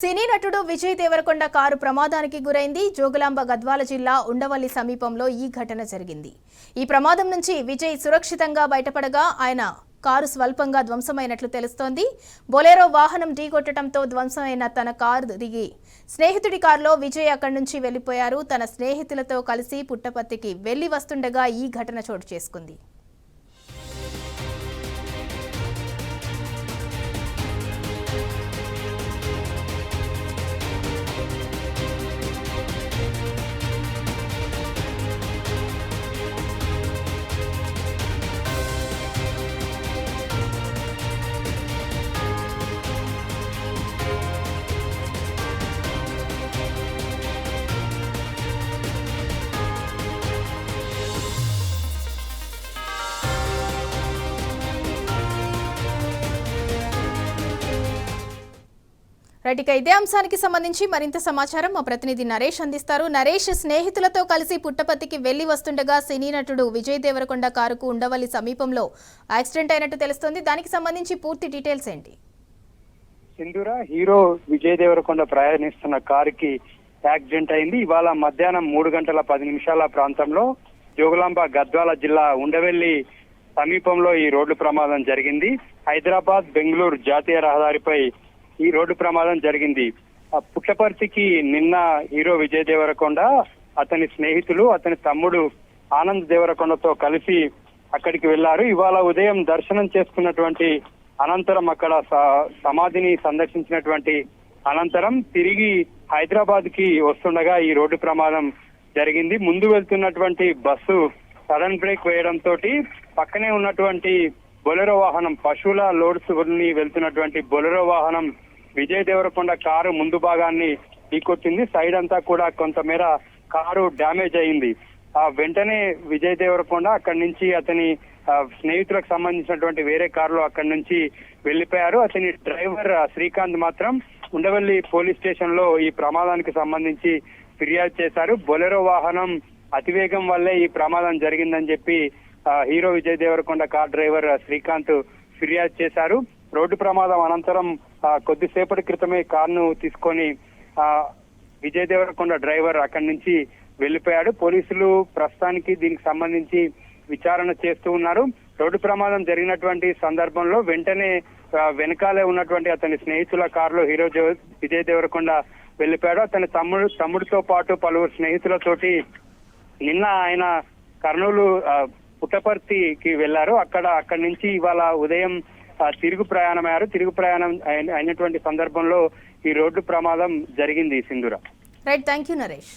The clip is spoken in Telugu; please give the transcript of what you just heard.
సినీ నటుడు విజయ్ దేవరకొండ కారు ప్రమాదానికి గురైంది. జోగులాంబ గద్వాల జిల్లా ఉండవల్లి సమీపంలో ఈ ఘటన జరిగింది. ఈ ప్రమాదం నుంచి విజయ్ సురక్షితంగా బయటపడగా ఆయన కారు స్వల్పంగా ధ్వంసమైనట్లు తెలుస్తోంది. బొలెరో వాహనం ఢీకొట్టడంతో ధ్వంసమైన తన కారు దిగి స్నేహితుడి కారులో విజయ్ అక్కడి నుంచి వెళ్లిపోయారు. తన స్నేహితులతో కలిసి పుట్టపర్తికి వెళ్లి వస్తుండగా ఈ ఘటన చోటు చేసుకుంది. రైట్, ఇదే అంశానికి సంబంధించి మరింత సమాచారం మా ప్రతినిధి నరేష్ అందిస్తారు. నరేష్, స్నేహితులతో కలిసి పుట్టపర్తికి వెళ్లి వస్తుండగా సినీ నటుడు విజయ్ దేవరకొండ కారుకు ఉండవల్లి సమీపంలో యాక్సిడెంట్ అయినట్టు తెలుస్తోంది. దానికి సంబంధించి పూర్తి డీటెయిల్స్ ఏంటి? సింధూర, హీరో విజయ్ దేవరకొండ ప్రయాణిస్తున్న కారుకి యాక్సిడెంట్ అయింది. ఇవాళ మధ్యాహ్నం 3:10 ప్రాంతంలో జోగులాంబ గద్వాల జిల్లా ఉండవెల్లి సమీపంలో ఈ రోడ్డు ప్రమాదం జరిగింది. హైదరాబాద్ బెంగళూరు జాతీయ రహదారిపై ఈ రోడ్డు ప్రమాదం జరిగింది. పుట్టపర్తికి నిన్న హీరో విజయ్ దేవరకొండ, అతని స్నేహితులు, అతని తమ్ముడు ఆనంద్ దేవరకొండతో కలిసి అక్కడికి వెళ్లారు. ఇవాళ ఉదయం దర్శనం చేసుకున్నటువంటి అనంతరం అక్కడ సమాధిని సందర్శించినటువంటి అనంతరం తిరిగి హైదరాబాద్ కి వస్తుండగా ఈ రోడ్డు ప్రమాదం జరిగింది. ముందు వెళ్తున్నటువంటి బస్సు సడన్ బ్రేక్ వేయడంతో పక్కనే ఉన్నటువంటి బొలెరో వాహనం, పశువుల లోడ్స్ వెళ్తున్నటువంటి బొలెరో వాహనం విజయ్ దేవరకొండ కారు ముందు భాగాన్ని ఢీకొట్టింది. సైడ్ అంతా కూడా కొంతమేర కారు డ్యామేజ్ అయింది. వెంటనే విజయ్ దేవరకొండ అక్కడి నుంచి అతని స్నేహితులకు సంబంధించినటువంటి వేరే కారులో అక్కడి నుంచి వెళ్లిపోయారు. అతని డ్రైవర్ శ్రీకాంత్ మాత్రం ఉండవల్లి పోలీస్ స్టేషన్ లో ఈ ప్రమాదానికి సంబంధించి ఫిర్యాదు చేశారు. బొలెరో వాహనం అతివేగం వల్లే ఈ ప్రమాదం జరిగిందని చెప్పి hero Vijay Deverakonda car driver Srikanth ఫిర్యాదు చేశారు. రోడ్డు ప్రమాదం అనంతరం కొద్దిసేపటి క్రితమే కారును తీసుకొని విజయ్ దేవరకొండ డ్రైవర్ అక్కడి నుంచి వెళ్లిపోయాడు. పోలీసులు ప్రస్తుతానికి దీనికి సంబంధించి విచారణ చేస్తూ ఉన్నారు. రోడ్డు ప్రమాదం జరిగినటువంటి సందర్భంలో వెంటనే వెనకాలే ఉన్నటువంటి అతని స్నేహితుల కారులో హీరో విజయ్ దేవరకొండ వెళ్లిపోయాడు. అతని తమ్ముడితో పాటు పలువురు స్నేహితులతోటి నిన్న ఆయన కర్నూలు పుట్టపర్తికి వెళ్లారు. అక్కడి నుంచి ఇవాళ ఉదయం తిరుగు ప్రయాణం అయినటువంటి సందర్భంలో ఈ రోడ్డు ప్రమాదం జరిగింది. సింధూర. Right, thank you Naresh.